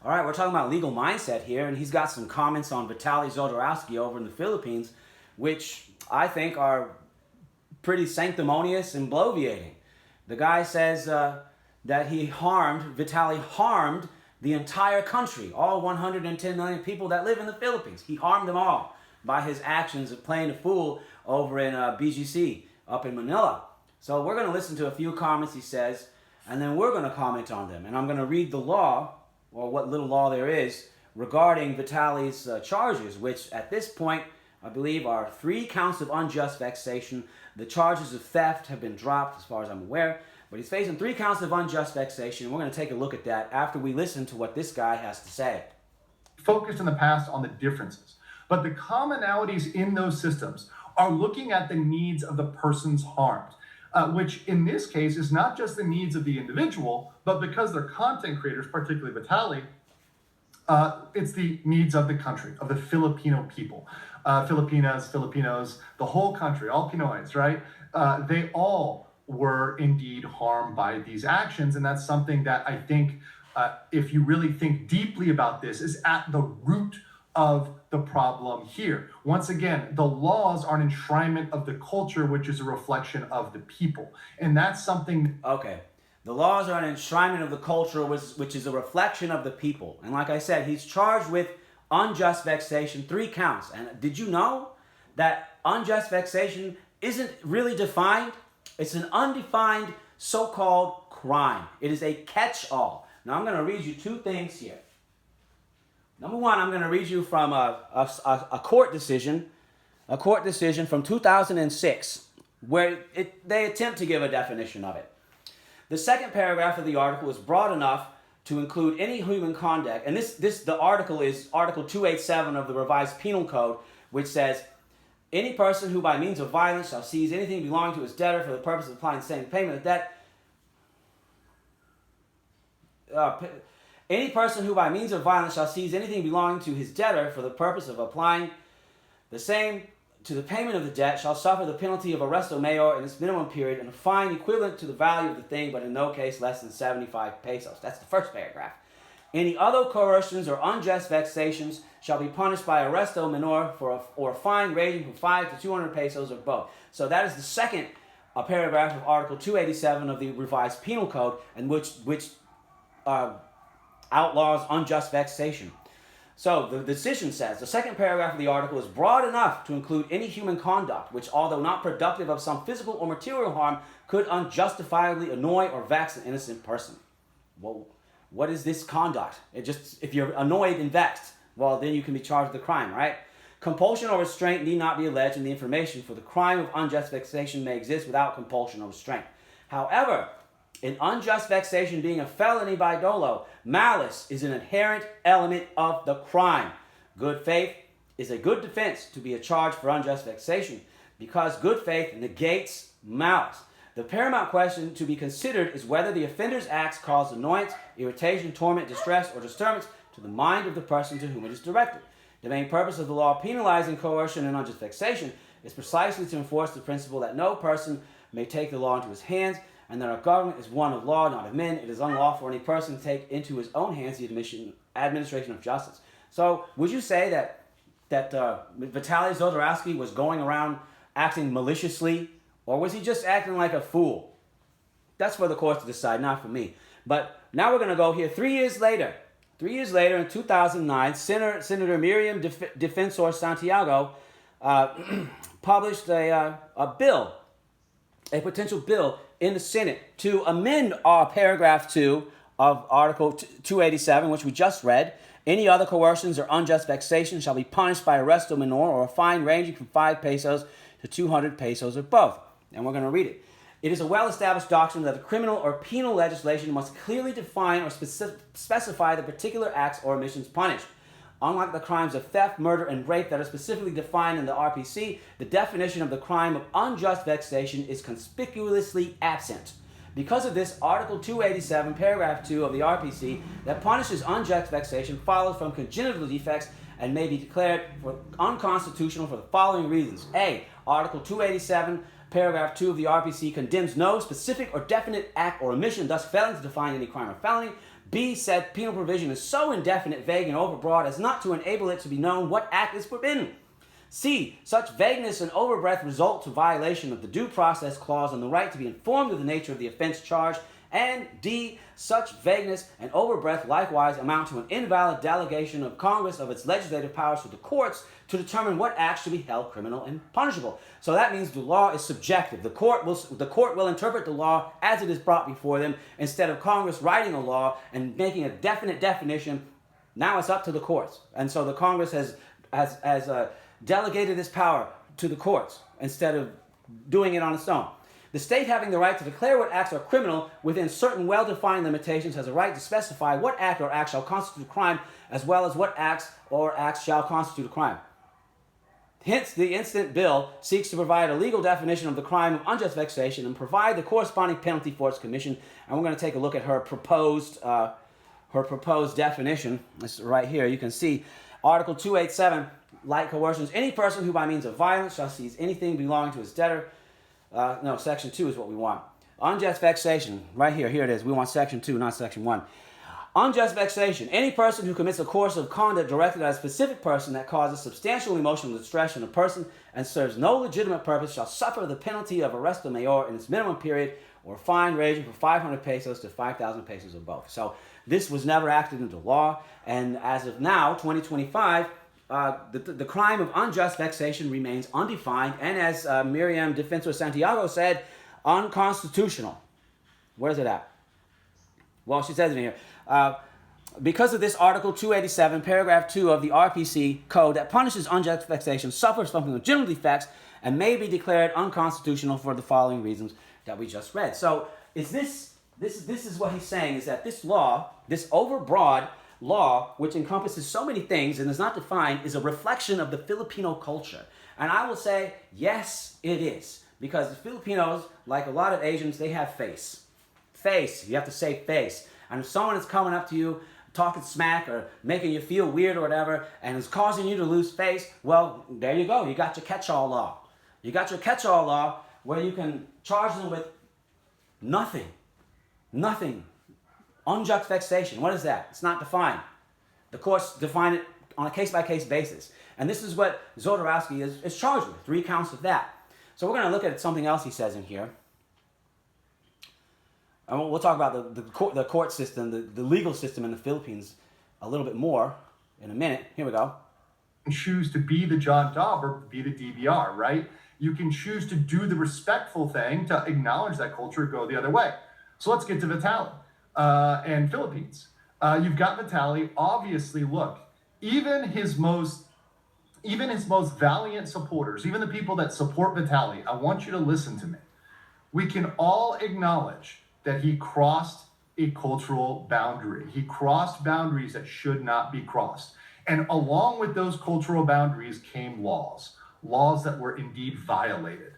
All right, we're talking about legal mindset here, and he's got some comments on Vitaly Zodorowsky over in the Philippines, which I think are pretty sanctimonious and bloviating. The guy says that Vitaly harmed the entire country, all 110 million people that live in the Philippines. He harmed them all by his actions of playing the fool over in BGC up in Manila. So we're going to listen to a few comments he says, and then we're going to comment on them. And I'm going to read the law, or what little law there is, regarding Vitaly's charges, which at this point, I believe, are 3 counts of unjust vexation. The charges of theft have been dropped, as far as I'm aware. But he's facing 3 counts of unjust vexation. We're going to take a look at that after we listen to what this guy has to say. Focused in the past on the differences, but the commonalities in those systems are looking at the needs of the persons harmed, which in this case is not just the needs of the individual, but because they're content creators, particularly Vitaly, it's the needs of the country, of the Filipino people. Filipinas, Filipinos, the whole country, all Pinoys, right? They all were indeed harmed by these actions. And that's something that I think, if you really think deeply about this, is at the root of the problem here. Once again, the laws are an enshrinement of the culture, which is a reflection of the people. And that's something... Okay. The laws are an enshrinement of the culture, which is a reflection of the people. And like I said, he's charged with unjust vexation, 3 counts. And did you know that unjust vexation isn't really defined? It's an undefined so-called crime. It is a catch-all. Now I'm going to read you 2 things here. Number 1, I'm going to read you from a court decision from 2006, where they attempt to give a definition of it. The second paragraph of the article is broad enough to include any human conduct, and the article is Article 287 of the Revised Penal Code, which says, any person who by means of violence shall seize anything belonging to his debtor for the purpose of applying the same payment of debt. Any person who by means of violence shall seize anything belonging to his debtor for the purpose of applying the same to the payment of the debt shall suffer the penalty of arresto mayor in its minimum period and a fine equivalent to the value of the thing, but in no case less than 75 pesos. That's the first paragraph. Any other coercions or unjust vexations shall be punished by arresto menor or a fine ranging from 5 to 200 pesos or both. So that is the second paragraph of Article 287 of the Revised Penal Code, and which outlaws unjust vexation. So the decision says, the second paragraph of the article is broad enough to include any human conduct which, although not productive of some physical or material harm, could unjustifiably annoy or vex an innocent person. Well, what is this conduct? If you're annoyed and vexed, well, then you can be charged with a crime, right? Compulsion or restraint need not be alleged in the information, for the crime of unjust vexation may exist without compulsion or restraint. However, in unjust vexation being a felony by dolo, malice is an inherent element of the crime. Good faith is a good defense to be a charge for unjust vexation, because good faith negates malice. The paramount question to be considered is whether the offender's acts cause annoyance, irritation, torment, distress, or disturbance to the mind of the person to whom it is directed. The main purpose of the law penalizing coercion and unjust vexation is precisely to enforce the principle that no person may take the law into his hands, and that our government is one of law, not of men. It is unlawful for any person to take into his own hands the administration of justice. So, would you say that Vitaly Zodorowsky was going around acting maliciously, or was he just acting like a fool? That's for the courts to decide, not for me. But now we're going to go here 3 years later. 3 years later, in 2009, Senator Miriam Defensor Santiago published a potential bill in the Senate to amend paragraph 2 of Article 287, which we just read. Any other coercions or unjust vexation shall be punished by arresto menor or a fine ranging from 5 pesos to 200 pesos or both. And we're going to read it. It is a well-established doctrine that the criminal or penal legislation must clearly define or specify the particular acts or omissions punished. Unlike the crimes of theft, murder, and rape that are specifically defined in the RPC, the definition of the crime of unjust vexation is conspicuously absent. Because of this, Article 287, Paragraph 2 of the RPC that punishes unjust vexation follows from congenital defects and may be declared unconstitutional for the following reasons. A. Article 287, Paragraph 2 of the RPC condemns no specific or definite act or omission, thus failing to define any crime or felony. B, said penal provision is so indefinite, vague, and overbroad as not to enable it to be known what act is forbidden. C, such vagueness and overbreadth result to violation of the due process clause and the right to be informed of the nature of the offense charged. And D, such vagueness and overbreadth likewise amount to an invalid delegation of Congress of its legislative powers to the courts to determine what acts should be held criminal and punishable. So that means the law is subjective. The court will interpret the law as it is brought before them instead of Congress writing a law and making a definite definition. Now it's up to the courts. And so the Congress has delegated this power to the courts instead of doing it on its own. The state, having the right to declare what acts are criminal within certain well-defined limitations, has a right to specify what act or acts shall constitute a crime, as well as what acts or acts shall constitute a crime. Hence, the instant bill seeks to provide a legal definition of the crime of unjust vexation and provide the corresponding penalty for its commission. And we're going to take a look at her proposed definition. It's right here. You can see Article 287, light coercions. Any person who by means of violence shall seize anything belonging to his debtor. Section 2 is what we want. Unjust vexation. Right here. Here it is. We want Section 2, not Section 1. Unjust vexation. Any person who commits a course of conduct directed at a specific person that causes substantial emotional distress in a person and serves no legitimate purpose shall suffer the penalty of arresto mayor in its minimum period or fine ranging from 500 pesos to 5,000 pesos or both. So this was never acted into law. And as of now, 2025, the crime of unjust vexation remains undefined and, as Miriam Defensor Santiago said, unconstitutional. Where's it at? Well, she says it in here. Because of this Article 287, Paragraph 2 of the RPC Code that punishes unjust vexation suffers from legitimate defects and may be declared unconstitutional for the following reasons that we just read. So is this is what he's saying, is that this law, this overbroad law, which encompasses so many things and is not defined, is a reflection of the Filipino culture. And I will say, yes, it is. Because the Filipinos, like a lot of Asians, they have face. Face. You have to say face. And if someone is coming up to you, talking smack or making you feel weird or whatever, and is causing you to lose face, well, there you go. You got your catch-all law. You got your catch-all law where you can charge them with nothing. Nothing. Unjust vexation. What is that? It's not defined. The courts define it on a case-by-case basis. And this is what Zodorowsky is charged with. 3 counts of that. So we're going to look at something else he says in here. And we'll talk about the court system, the legal system in the Philippines a little bit more in a minute. Here we go. You can choose to be the John Dobb or be the DVR, right? You can choose to do the respectful thing, to acknowledge that culture, go the other way. So let's get to Vitaly. And Philippines. You've got Vitaly. Obviously, look, even his most valiant supporters, even the people that support Vitaly, I want you to listen to me. We can all acknowledge that he crossed a cultural boundary. He crossed boundaries that should not be crossed. And along with those cultural boundaries came laws that were indeed violated.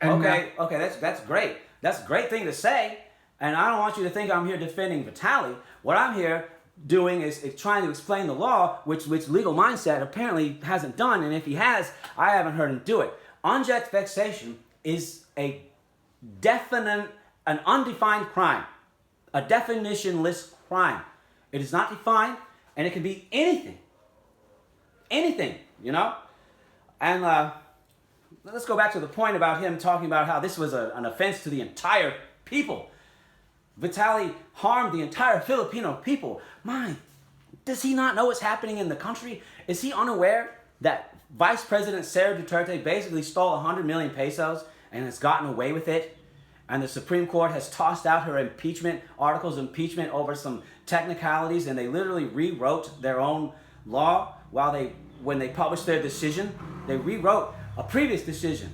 And that's great. That's a great thing to say. And I don't want you to think I'm here defending Vitaly. What I'm here doing is trying to explain the law, which Legalmindset apparently hasn't done. And if he has, I haven't heard him do it. Unjust vexation is a definite, an undefined crime, a definitionless crime. It is not defined, and it can be anything. Anything, you know? And let's go back to the point about him talking about how this was an offense to the entire people. Vitaly harmed the entire Filipino people. Does he not know what's happening in the country? Is he unaware that Vice President Sara Duterte basically stole 100 million pesos and has gotten away with it? And the Supreme Court has tossed out her articles of impeachment over some technicalities, and they literally rewrote their own law when they published their decision. They rewrote a previous decision.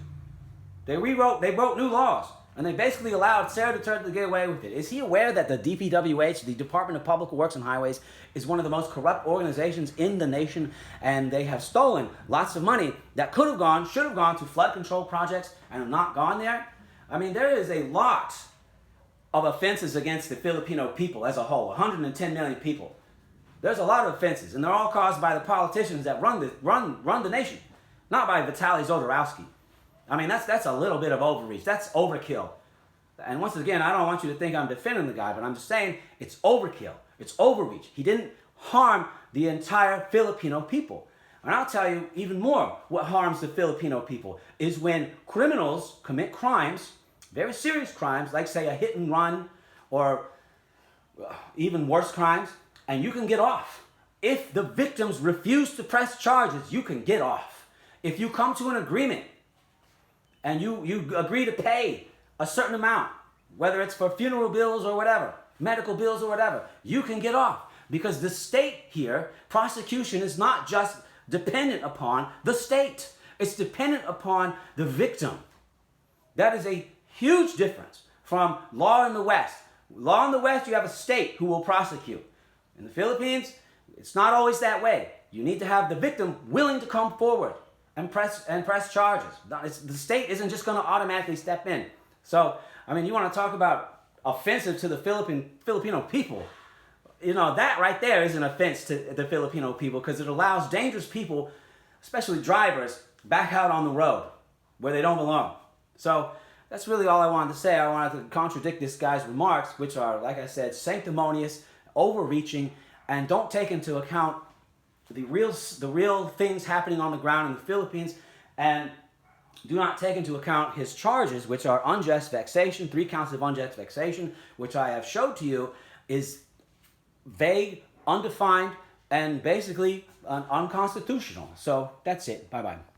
They wrote new laws. And they basically allowed Sara Duterte to get away with it. Is he aware that the DPWH, the Department of Public Works and Highways, is one of the most corrupt organizations in the nation? And they have stolen lots of money that should have gone to flood control projects and have not gone there. I mean, there is a lot of offenses against the Filipino people as a whole, 110 million people. There's a lot of offenses, and they're all caused by the politicians that run the nation, not by Vitaly Zodorowsky. I mean, that's a little bit of overreach. That's overkill. And once again, I don't want you to think I'm defending the guy, but I'm just saying it's overkill. It's overreach. He didn't harm the entire Filipino people. And I'll tell you even more, what harms the Filipino people is when criminals commit crimes, very serious crimes, like say a hit and run or even worse crimes, and you can get off. If the victims refuse to press charges, you can get off. If you come to an agreement and you agree to pay a certain amount, whether it's for funeral bills or whatever, medical bills or whatever, you can get off. Because the state here, prosecution is not just dependent upon the state. It's dependent upon the victim. That is a huge difference from law in the West. Law in the West, you have a state who will prosecute. In the Philippines, it's not always that way. You need to have the victim willing to come forward and press charges. The state isn't just going to automatically step in. So, I mean, you want to talk about offensive to the Filipino people. You know, that right there is an offense to the Filipino people because it allows dangerous people, especially drivers, back out on the road where they don't belong. So that's really all I wanted to say. I wanted to contradict this guy's remarks, which are, like I said, sanctimonious, overreaching, and don't take into account the real things happening on the ground in the Philippines, and do not take into account his charges, which are unjust vexation, 3 counts of unjust vexation, which I have showed to you is vague, undefined, and basically unconstitutional. So that's it. Bye-bye.